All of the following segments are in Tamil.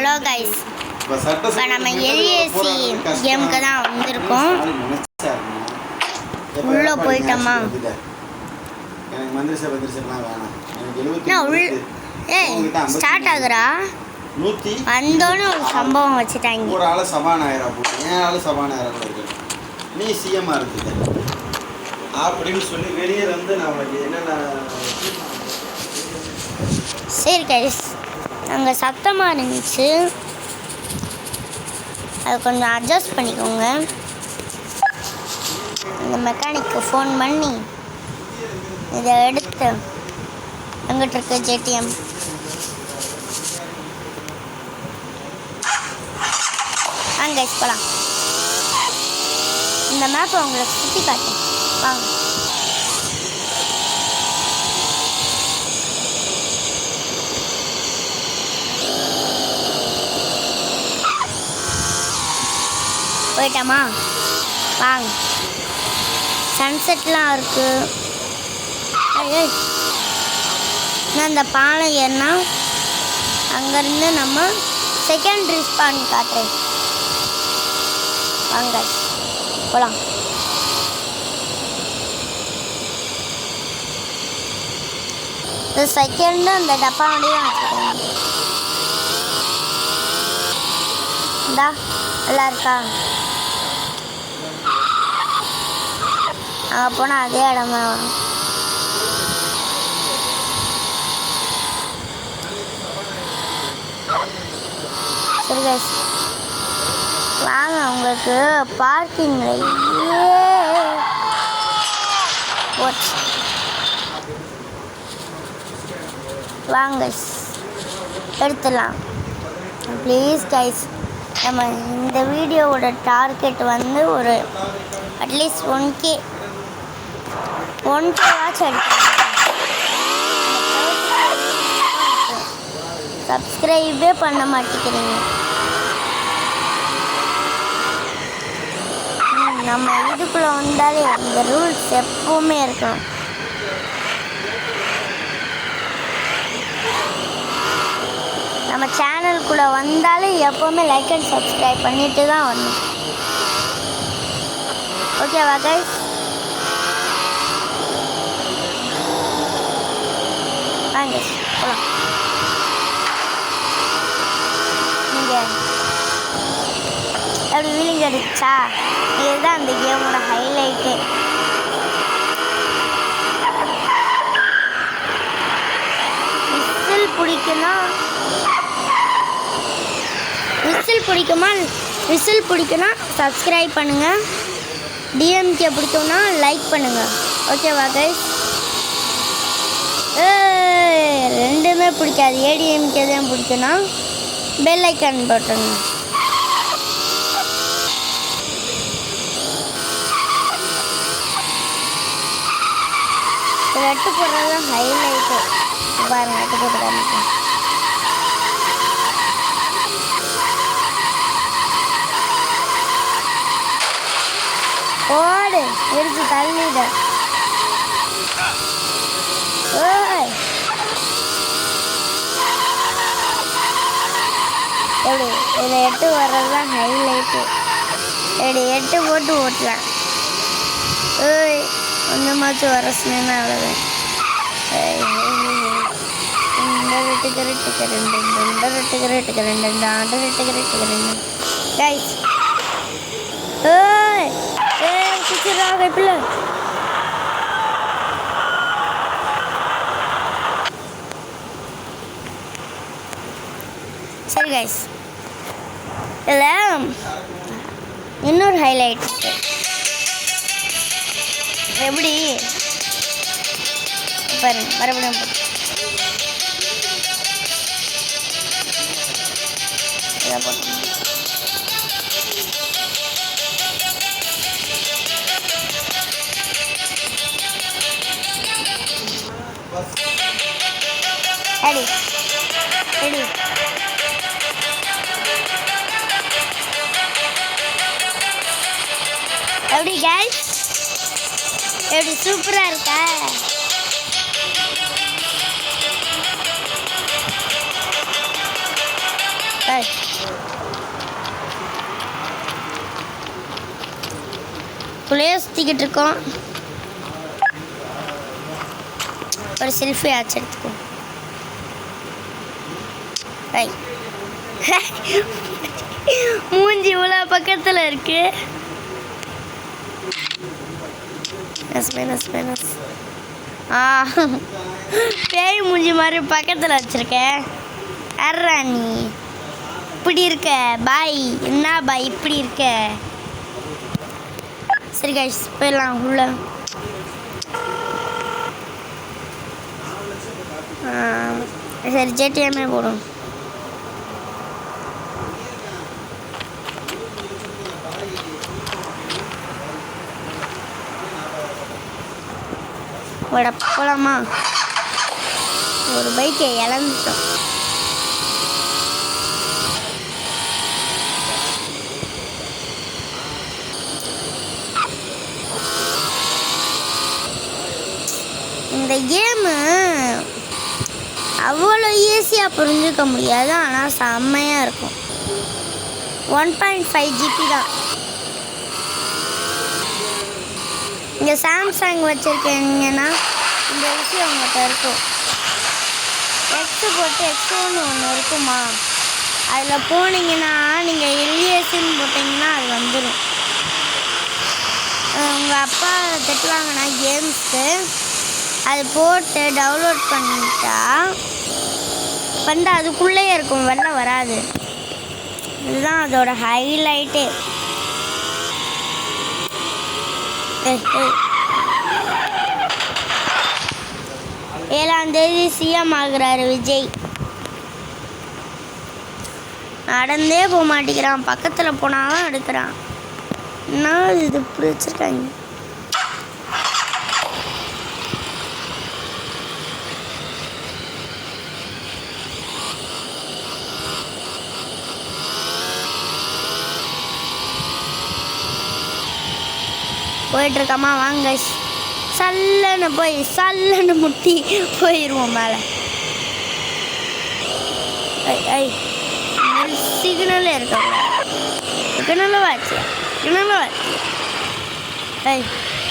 ஹலோ கைஸ், இப்போ நம்ம எல்ஏசி கேமுக்கு தான் வந்திருக்கோம். உள்ளே போயிட்டோமா? ஸ்டார்ட் ஆகுறா வந்தோன்னு ஒரு சம்பவம் வச்சுட்டாங்க. ஒரு ஆள் சபாநாயகராக போட்டு என் ஆள் சபாநாயகராக கூட இருக்கு, நீ சிஎம்மாக இருக்குது அப்படின்னு சொல்லி வெளியே வந்து நான் உனக்கு என்னென்ன. சரி கைஸ், அங்கே சத்தமாக இருந்துச்சு, அதை கொஞ்சம் அட்ஜஸ்ட் பண்ணிக்கோங்க. இந்த மெக்கானிக்கு ஃபோன் பண்ணி இதை எடுத்து எங்கிட்ட இருக்க ஜேடிஎம் வாங்க போகலாம். இந்த மேப்பை உங்களுக்கு சுற்றி காட்டேன் வாங்க. போயிட்டாமா? வாங்க. சன்செட்லாம் இருக்குது. நான் அந்த பாலம் ஏறினா அங்கேருந்து நம்ம செகண்ட் ரிஸ்பான் காட்டுறேன். வாங்க போகலாம். இந்த செகண்டு அந்த டப்பாவோடய தான் வச்சுருக்கேன். இந்தா நல்லா இருக்கா? அங்கே போனால் அதே இடம் தான் வரும். சரி கைஸ், வாங்க உங்களுக்கு பார்க்கிங்கில் வாங்க எடுத்துடலாம் ப்ளீஸ் கைஸ். நம்ம இந்த வீடியோவோட டார்கெட் வந்து ஒரு அட்லீஸ்ட் 1K வாட்ச் அடிக்கணும். சப்ஸ்கிரைபே பண்ண மாட்டேங்கிறீங்க. நம்ம இதுக்குள்ளே வந்தாலே இந்த ரூல்ஸ் எப்பவுமே இருக்கும். நம்ம சேனலுக்குள்ளே வந்தாலே எப்போவுமே லைக் அண்ட் சப்ஸ்கிரைப் பண்ணிட்டு தான் வரணும். ஓகேவா கைஸ்? வாங்க போகலாம். நீங்கள் அப்படி வீலிங் அடிச்சா இதுதான் அந்த கேமோட ஹைலைட்டு. விசில் பிடிக்குன்னா சப்ஸ்கிரைப் பண்ணுங்கள். டிஎம்கே பிடிக்கும்னா லைக் பண்ணுங்கள். ஓகேவா கைஸ்? ரெண்டுமே பிடிக்காது, ஏடிஎம்கே தான் பிடிக்குன்னா பெல் ஐக்கான் பட்டன். எட்டு போடுறது தான் ஹைலைட்டு. பாருங்கள், எட்டு போட்டு காமிப்பேன். ஓடு எடுத்து தள்ளிட. எப்படி இதில் எட்டு வர்றது தான் ஹைலைட்டு. எப்படி எட்டு போட்டு ஓட்டலாம். கொஞ்சமாச்சும் வர சினிமா அவ்வளோதான். கைஸ் பிள்ளை சரி கைஸ், இதில் இன்னொரு ஹைலைட் இருக்கு. எப்படி பாருங்க, மறுபடியும் இதை போட்டு ரெடி ரெடி. எப்படி கைஸ்? எப்படி சூப்பராக இருக்கா? குள்ளையே சுற்றிக்கிட்டு இருக்கோம். ஒரு செல்ஃபி ஆச்சு எடுத்துக்கோ. மூஞ்சி இவ்வளோ பக்கத்தில் இருக்கு. பேய் மூஞ்சி மாதிரி பக்கத்தில் வச்சிருக்கேன். அர்ரா நீ இப்படி இருக்க பாய்? என்ன பாய் இப்படி இருக்க? சரி கைஸ் போயிடலாம் உள்ள. சரி ஜேடிஎம்ஏ போடும். போலாமா? ஒரு பைக்கை இழந்துட்டோம். இந்த கேமு அவ்வளோ ஈஸியாக புரிஞ்சுக்க முடியாது, ஆனால் செம்மையாக இருக்கும். 1.5 GB தான். இங்கே சாம்சங் வச்சுருக்கீங்கன்னா இந்த விஷயம் உங்கள்கிட்ட இருக்கும். எக்ஸு போட்டு எக்ஸுன்னு ஒன்று இருக்குமா, அதில் போனீங்கன்னா நீங்கள் எல்ஏசின்னு போட்டிங்கன்னா அது வந்துடும். உங்கள் அப்பா திட்டுவாங்கன்னா கேம்ஸ்க்கு அது போட்டு டவுன்லோட் பண்ணிட்டா வந்து அதுக்குள்ளேயே இருக்கும், வெளில வராது. இதுதான் அதோட ஹைலைட்டே. 7ஆம் தேதி சிஎம் ஆகுறாரு விஜய். நடந்தே போக மாட்டேங்கிறான், பக்கத்தில் போனாலும் எடுக்கிறான். என்ன இது இப்படி வச்சுருக்காங்க? போயிட்டுருக்காமா வாங்க. சல்லுன்னு போய் சல்லுன்னு முட்டி போயிடுவோம் மேலே. சிக்னலே இருக்கக்கூடாது. சிக்னலும் வாச்சு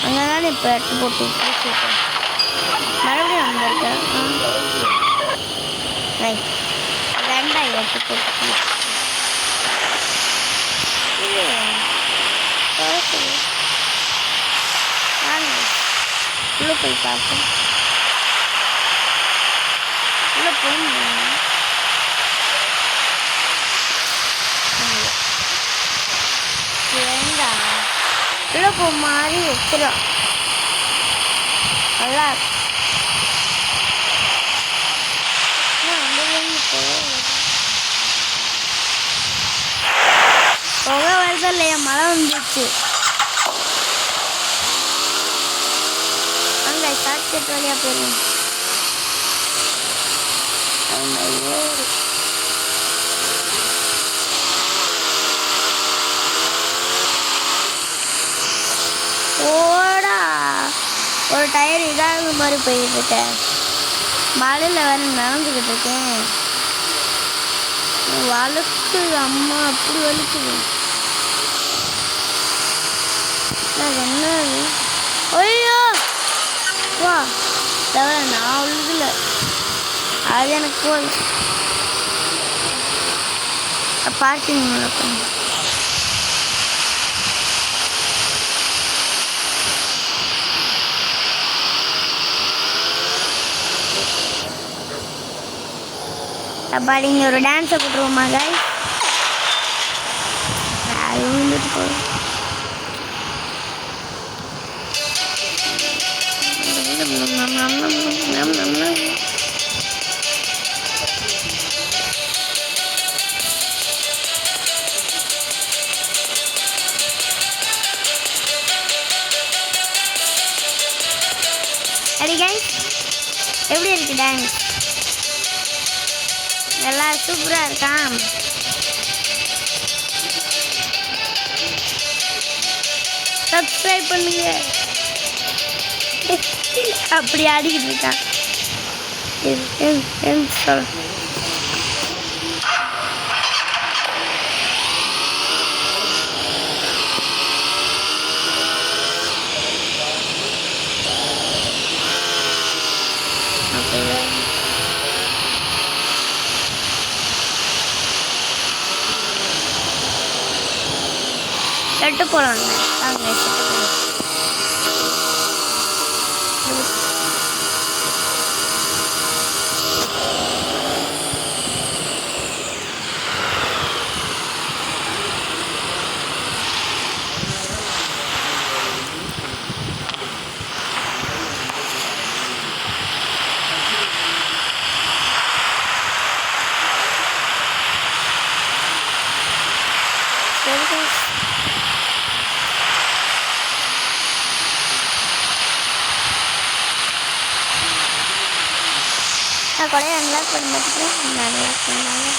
அங்கே தானே இப்போ எடுத்து போட்டு மறுபடியும் வந்திருக்கேன். ரெண்டாய் எடுத்து போட்டு உள்ள போய் பார்ப்போம். உள்ள போகணும். ஏண்டா உள்ள போ மாதிரி வச்சிடும். நல்லா புகை வருது இல்லையா, மழை வந்துச்சு. அங்கே சாக்கெட் வழியாக போயிடும். ஓடா ஒரு டயர் இதாக மாதிரி போயிட்டு இருக்கேன். மழையில் வேற நடந்துக்கிட்டு இருக்கேன். வழுக்குது அம்மா, அப்படி வலிக்குது. என்ன ஐயோ வா தவிர நான் உழுதுல, அது எனக்கு போதும். பார்க்கிங் பண்ண அப்பாடி இங்கே ஒரு டான்ஸை போட்டுருவோமா காய்? அது விழுந்துட்டு போதும். அடி காய் எப்படி இருக்கு டான்ஸ்? நல்லா சூப்பராக இருக்கான். சப்ஸ்கிரைப் பண்ணுங்க. அப்படி ஆடிக்கிட்டு இருக்கான். சொல் எட்டு போகலாம் வாங்க எட்டு போகலாம். நான் கூட அன்லாக் பண்ணுறதுக்கு அன்லாக் பண்ணாங்க.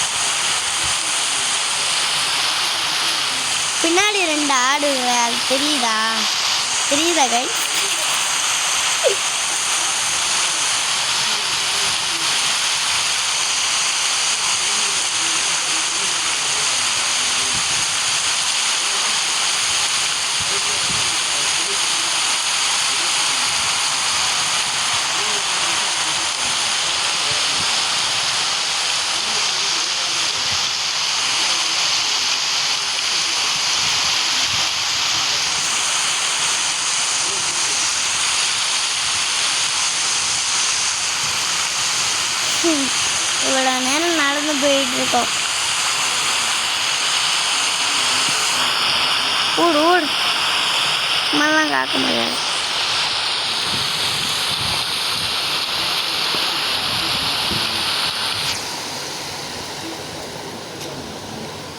பின்னாடி 2 ஆடு அது தெரியுதா கை? இவ்வளோ நேரம் நடந்து போயிட்டுருக்கோம். ஊடு மல்லாம் காக்க முடியாது.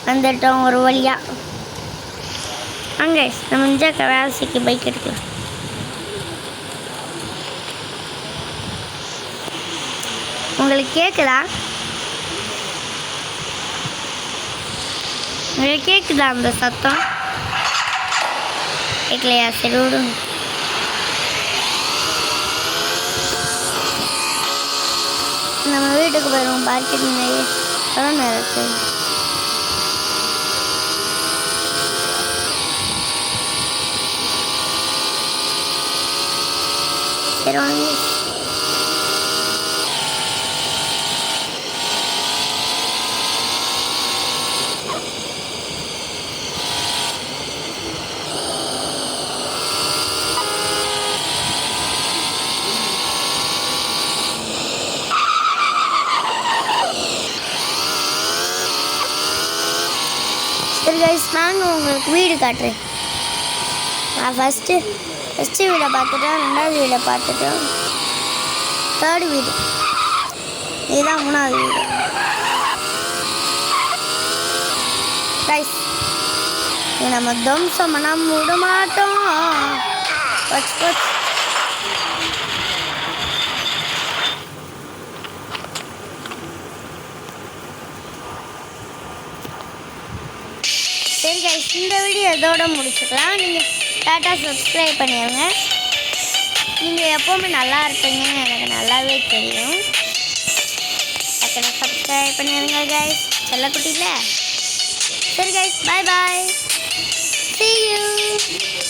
வந்துட்டோம் ஒரு வழியா. அங்கே நம்ம இங்கே வேலைக்கு பைக் எடுக்கலாம். உங்களுக்கு கேட்குதா? உங்களுக்கு கேட்குதா அந்த சத்தம்? கேட்கலையா? சரி விடுங்க. நம்ம வீட்டுக்கு போயிடுவோம். பார்க்கிங் நிறைய இருக்கு. சரி வாங்க. சரி கைஸ், நாங்கள் உங்களுக்கு வீடு காட்டுறேன். நான் ஃபஸ்ட்டு வீடை பார்த்துட்டேன், 2வது வீடை பார்த்துட்டேன், 3rd வீடு, இதுதான் 3வது வீடு. கைஸ், இது நம்ம தம்சம் பண்ணாம விட மாட்டோம். போச்சு. சரி கைஸ், இந்த வீடியோ இதோட முடிச்சுக்கலாம். நீங்கள் டாட்டா சப்ஸ்கிரைப் பண்ணிடுங்க. நீங்கள் எப்போவுமே நல்லா இருப்பீங்கன்னு எனக்கு நல்லாவே தெரியும். டக்குனு சப்ஸ்கிரைப் பண்ணிடுங்க கைஸ், செல்லக்குட்டியில். சரி கைஸ், பாய். See you.